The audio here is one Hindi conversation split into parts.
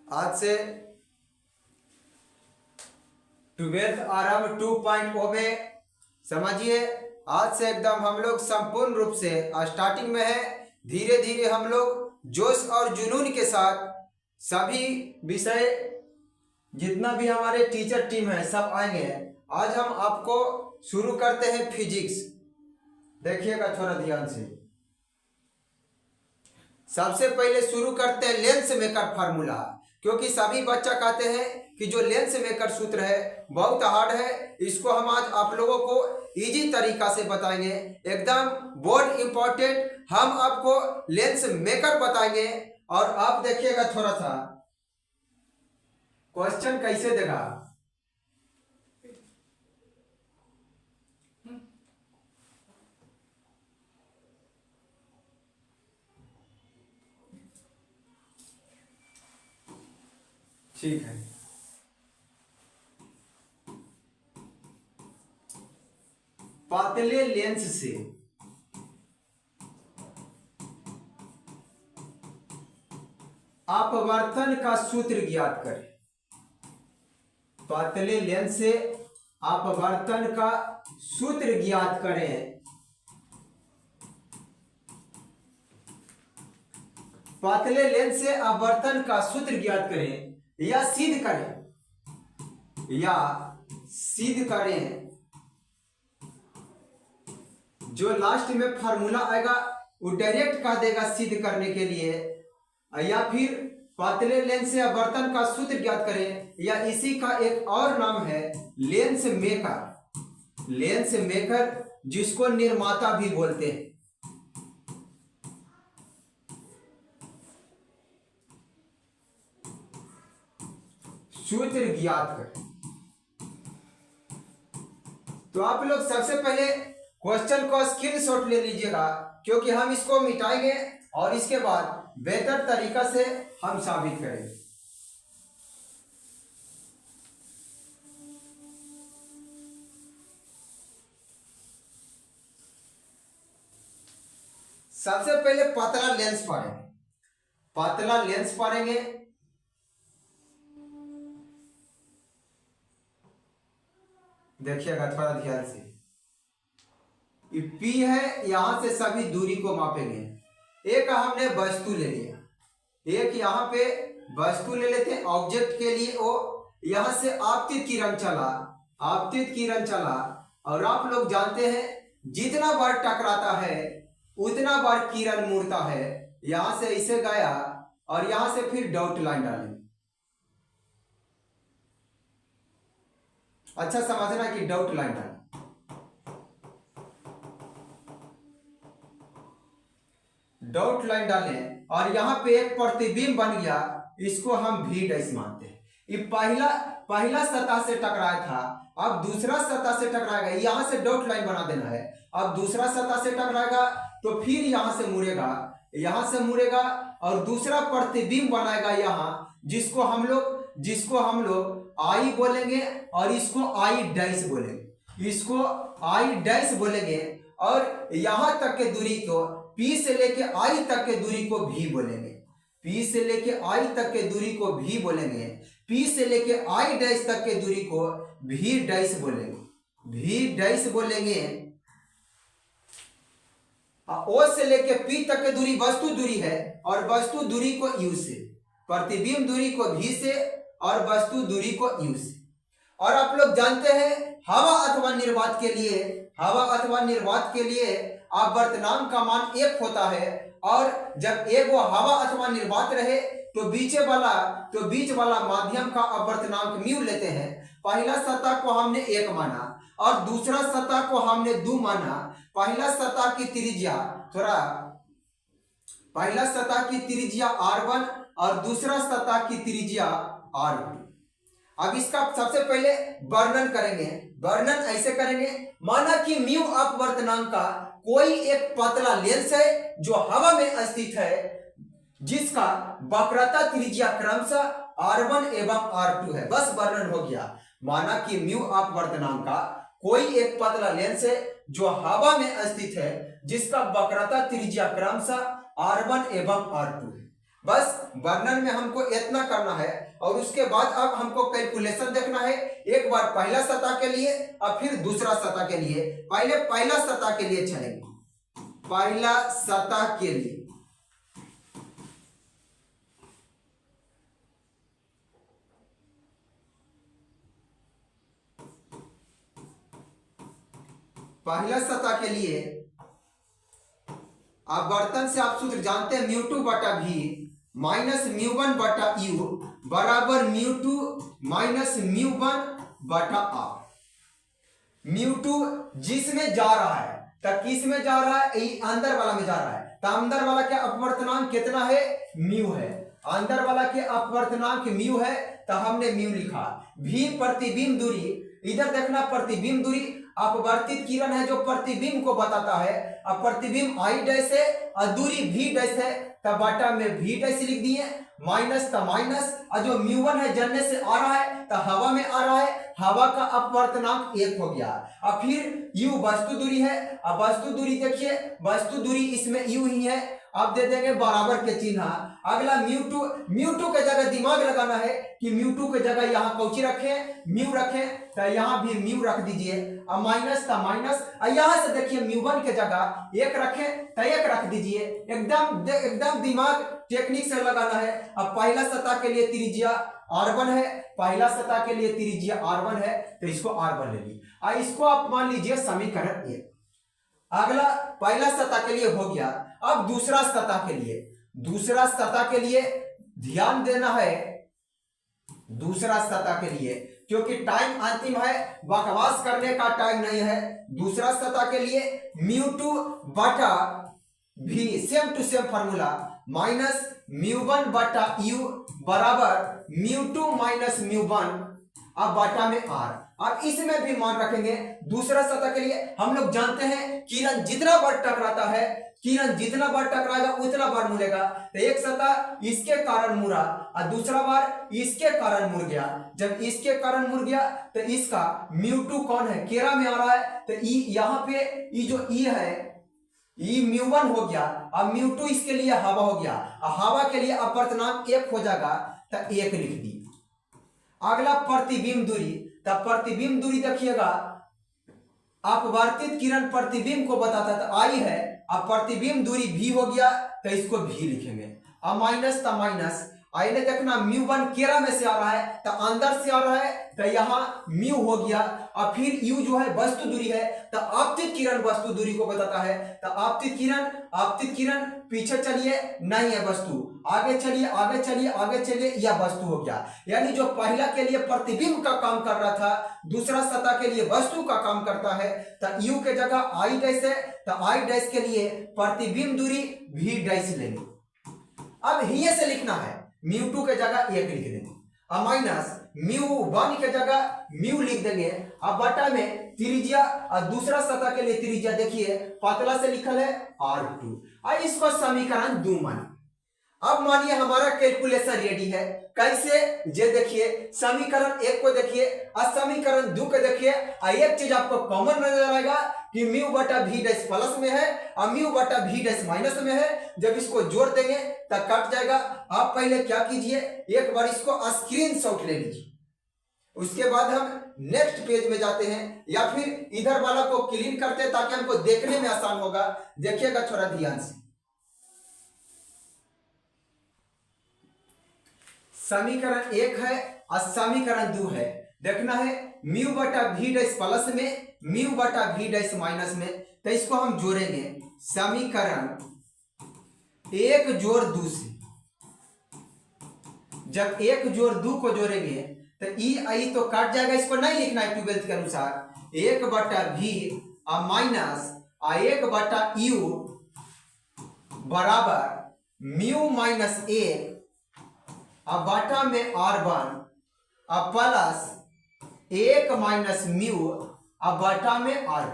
आज से 12th आरंभ 2.0 में समझिए। आज से एकदम हम लोग संपूर्ण रूप से स्टार्टिंग में है। धीरे धीरे हम लोग जोश और जुनून के साथ सभी विषय जितना भी हमारे टीचर टीम है सब आएंगे। आज हम आपको शुरू करते हैं फिजिक्स। देखिएगा थोड़ा ध्यान से। सबसे पहले शुरू करते हैं लेंस मेकर फार्मूला, क्योंकि सभी बच्चा कहते हैं कि जो लेंस मेकर सूत्र है बहुत हार्ड है। इसको हम आज आप लोगों को इजी तरीका से बताएंगे, एकदम बोर्ड इंपॉर्टेंट। हम आपको लेंस मेकर बताएंगे और आप देखिएगा थोड़ा सा क्वेश्चन कैसे देगा। ठीक है, पतले लेंस से अपवर्तन का सूत्र ज्ञात करें। पतले लेंस से अपवर्तन का सूत्र ज्ञात करें। पतले लेंस से अपवर्तन का सूत्र ज्ञात करें या सिद्ध करें। जो लास्ट में फार्मूला आएगा वो डायरेक्ट कह देगा सिद्ध करने के लिए, या फिर पतले लेंस से अपवर्तन का सूत्र ज्ञात करें, या इसी का एक और नाम है लेंस मेकर। लेंस मेकर जिसको निर्माता भी बोलते हैं। सूत्र ज्ञात करें। तो आप लोग सबसे पहले क्वेश्चन को स्क्रीनशॉट ले लीजिएगा, क्योंकि हम इसको मिटाएंगे और इसके बाद बेहतर तरीका से हम साबित करेंगे। सबसे पहले पतला लेंस पढ़ेंगे। देखिएगा थोड़ा ध्यान से। P है, यहां से सभी दूरी को मापेंगे। एक हमने वस्तु ले लिया, एक यहाँ पे वस्तु ले लेते हैं ऑब्जेक्ट के लिए। वो यहां से आपतित किरण चला और आप लोग जानते हैं जितना बार टकराता है उतना बार किरण मुड़ता है। यहां से इसे गया और यहां से फिर डॉट लाइन डालेंगे। अच्छा समझना कि डॉट लाइन डालें। डॉट लाइन डालें और यहां पे एक प्रतिबिंब बन गया, इसको हम भी डैश मानते हैं। ये पहला सतह से टकराया था, अब दूसरा सतह से टकराएगा। यहां से डॉट लाइन बना देना है। अब दूसरा सतह से टकराएगा तो फिर यहां से मुड़ेगा और दूसरा प्रतिबिंब बनाएगा यहां, जिसको हम लोग आई बोलेंगे और इसको आई डैश बोलेंगे। और यहां तक के दूरी को P से लेके I तक के दूरी को भी बोलेंगे। P से लेके I तक के दूरी को भी बोलेंगे। P से लेके I डैश तक के दूरी को भी डैश बोलेंगे। O से लेके P तक के दूरी वस्तु दूरी है और वस्तु दूरी को U से, प्रतिबिंब दूरी को V से और वस्तु दूरी को U से। और आप लोग जानते हैं हवा अथवा निर्वात के लिए अपवर्तनांक का मान 1 होता है। और जब एक वो हवा अथवा निर्वात रहे तो बीच वाला माध्यम का अपवर्तनांक म्यू लेते हैं। पहला सतह को हमने 1 माना और दूसरा सतह को हमने 2 माना। पहला सतह की त्रिज्या R1 और दूसरा सतह की त्रिज्या R2। अब इसका सबसे पहले वर्णन ऐसे करेंगे। माना कि म्यू अपवर्तनांक का कोई एक पतला लेंस है जो हवा में स्थित है, जिसका वक्रता त्रिज्या क्रमशः R1 एवं R2 है। बस वर्णन हो गया। माना कि म्यू अपवर्तनांक का कोई एक पतला लेंस है जो हवा में स्थित है, जिसका वक्रता त्रिज्या क्रमशः R1 एवं R2 है। बस वर्णन में हमको इतना करना है और उसके बाद अब हमको कैलकुलेशन देखना है। एक बार पहला सतह के लिए और फिर दूसरा सतह के लिए। पहले पहला सतह के लिए चलेंगे। पहला सतह के लिए आवर्तन से आप सूत्र जानते हैं, μ2 बटा v माइनस μ1 बटा u बराबर μ2 माइनस μ1 बटा r। μ2 जिसमें जा रहा है तो किस में जा रहा है, अंदर वाला में जा रहा है। तो अंदर वाला के अपवर्तनांक कितना है, म्यू है। अंदर वाला के अपवर्तनांक म्यू है तो हमने म्यू लिखा। v प्रतिबिंब दूरी, इधर देखना प्रतिबिंब दूरी अपवर्तित किरण है जो प्रतिबिंब को बताता है। अब प्रतिबिंब आई डैश है और दूरी v डैश है, तब बाटा में v डैश लिख दिए, माइनस का माइनस, और जो μ1 है जलने से आ रहा है तो हवा में आ रहा है, हवा का अपवर्तनांक 1 हो गया। अब फिर u वस्तु दूरी है। अब वस्तु दूरी देखिए, वस्तु दूरी इसमें u ही है। अब दे देंगे बराबर के चिन्ह। अगला μ2 के जगह दिमाग लगाना है कि μ2 के जगह यहाँ कौची रखें, म्यू रखें, तो यहाँ भी म्यू रख दीजिए। अब माइनस का माइनस, और यहाँ से देखिए μ1 के जगह 1 रखें तो 1 रख दीजिए। एकदम दिमाग टेक्निक से लगाना है। अब पहला सतह के लिए त्रिज्या r1 है, पहला सतह के लिए त्रिज्या r1 है तो इसको r1 ले ली और इसको आप मान लीजिए समीकरण 1। अगला पहला सतह के लिए हो गया। अब दूसरा सतह के लिए ध्यान देना है। दूसरा सतह के लिए क्योंकि टाइम अंतिम है, बकवास करने का टाइम नहीं है। दूसरा सतह के लिए μ2 बटा v same to same formula minus μ1 बटा u बराबर μ2 माइनस μ1 अब बाटा में r। अब इसमें भी मान रखेंगे। दूसरा सतह के लिए हम लोग जानते हैं किरण जितना बार टकराता है, किरण जितना बार टकराएगा उतना बार मुड़ेगा। तो एक सतह इसके कारण मुड़ा और दूसरा बार इसके कारण मुड़ गया। जब इसके कारण मुड़ गया तो इसका μ2 कौन है, केरा में आ रहा है, तो ई यहाँ पे ई जो ई है ई μ1 हो गया। अब μ2 इसके लिए हवा हो गया और हवा के लिए अपवर्तनांक 1 हो जाएगा तो 1 लिख दी। अगला प्रतिबिंब दूरी, तब प्रतिबिंब दूरी देखिएगा, अपवर्तित किरण प्रतिबिंब को बताता था आई है। अब प्रतिबिंब दूरी v हो गया तो इसको v लिखेंगे। अब माइनस का माइनस, आइए देखना μ1 केरा में से आ रहा है तो अंदर से आ रहा है तो यहाँ म्यू हो गया। और फिर u जो है वस्तु दूरी है तो आपतित किरण वस्तु दूरी को बताता है। तो आपतित किरण पीछे चलिए नहीं है वस्तु, आगे चलिए यह वस्तु हो गया। यानी जो पहला के लिए प्रतिबिंब का काम कर रहा था दूसरा सतह के लिए वस्तु का काम करता है। तो u के जगह आई डैश है तो आई डैश के लिए प्रतिबिंब दूरी v डैश लेंगे। अब हिये से लिखना है, μ2 के जगह 1 लिख देंगे और माइनस μ1 के जगह म्यू लिख देंगे। अब बटा में त्रिज्या और दूसरा सतह के लिए त्रिज्या देखिए पतला से लिखल है r2 और इसको समीकरण 2 मानिए। अब मानिए हमारा कैलकुलेशन रेडी है। कैसे, ये देखिए समीकरण 1 को देखिए और समीकरण 2 को देखिए। एक चीज आपको कॉमन नजर आएगा कि म्यू बटा v डैश प्लस में है और म्यू बटा v डैश माइनस में है। जब इसको जोड़ देंगे तब कट जाएगा। आप पहले क्या कीजिए, एक बार इसको स्क्रीनशॉट ले लीजिए, उसके बाद हम नेक्स्ट पेज में जाते हैं या फिर इधर वाला को क्लीन करते हैं ताकि हमको देखने में आसान होगा। देखिएगा थोड़ा ध्यान से। समीकरण 1 है और समीकरण 2 है। देखना है म्यू बटा v डैश प्लस में म्यू बटा v डैश माइनस में, तो इसको हम जोड़ेंगे समीकरण 1 जोड़ 2 से। जब 1 जोड़ 2 को जोड़ेंगे तो ई आई तो काट जाएगा, इसको नहीं लिखना है 12th के अनुसार। 1 बटा v और माइनस 1 बटा u बराबर म्यू माइनस 1 अब बाटा में r1 अब प्लस 1 माइनस म्यू अब बाटा में r।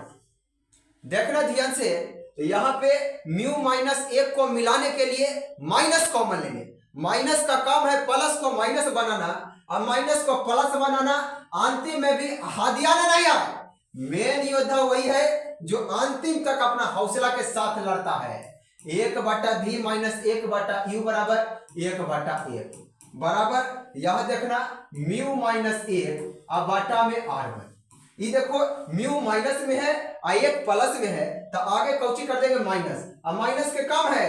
देखना ध्यान से, यहाँ पे म्यू माइनस 1 को मिलाने के लिए माइनस कॉमन लेंगे। माइनस का काम है प्लस को माइनस बनाना और माइनस को प्लस बनाना। अंतिम में भी हादियाना नहीं आए। मेन योद्धा वही है जो अंतिम तक अपना हौसला के साथ लड़ता है। 1 बटा v माइनस 1 बटा u बराबर 1 बटा 1 बराबर यह देखना म्यू माइनस 1 अब बटा में r1। ये देखो म्यू माइनस में है और 1 प्लस में है तो आगे कौची कर देंगे माइनस। अब माइनस के काम है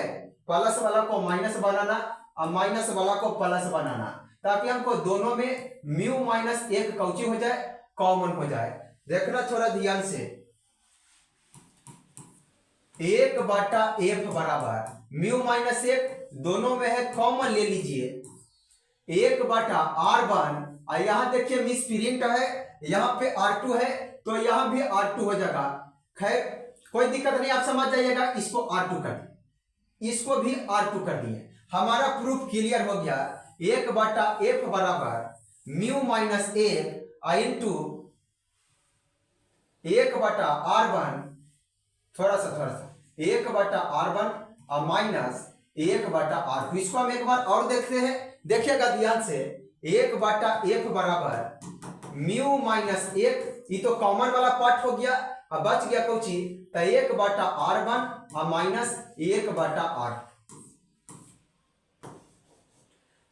प्लस वाला को माइनस बनाना और माइनस वाला को प्लस बनाना ताकि हमको दोनों में म्यू माइनस 1 कौची हो जाए कॉमन हो जाए। देखना थोड़ा ध्यान से 1 बटा f बराबर म्यू माइनस 1 दोनों में है कॉमन ले लीजिए 1 बटा r1 और यहाँ देखिए मिस प्रिंट है यहाँ पे r2 है तो यहाँ भी r2 हो जाएगा। खैर कोई दिक्कत नहीं आप समझ जाइएगा इसको r2 कर दिए इसको भी r2 कर दिए हमारा प्रूफ क्लियर हो गया। 1 बटा f बराबर म्यू माइनस 1 इंटू 1 बटा r1 थोड़ा सा 1 बटा r1 और माइनस 1 बटा r2। इसको हम एक बार और देखते हैं देखिएगा ध्यान से 1 बटा f बराबर म्यू माइनस 1 ये तो कॉमन वाला पार्ट हो गया अब बच गया कौची तो 1 बटा r1 और माइनस 1 बटा r।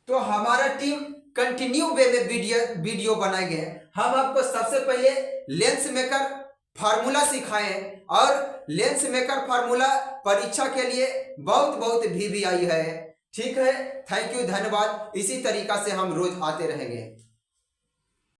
तो हमारा टीम कंटिन्यू वे में वीडियो बनाएंगे। हम आपको सबसे पहले लेंस मेकर फार्मूला सिखाएं और लेंस मेकर फार्मूला परीक्षा के लिए बहुत भी आई है। ठीक है थैंक यू धन्यवाद। इसी तरीका से हम रोज आते रहेंगे।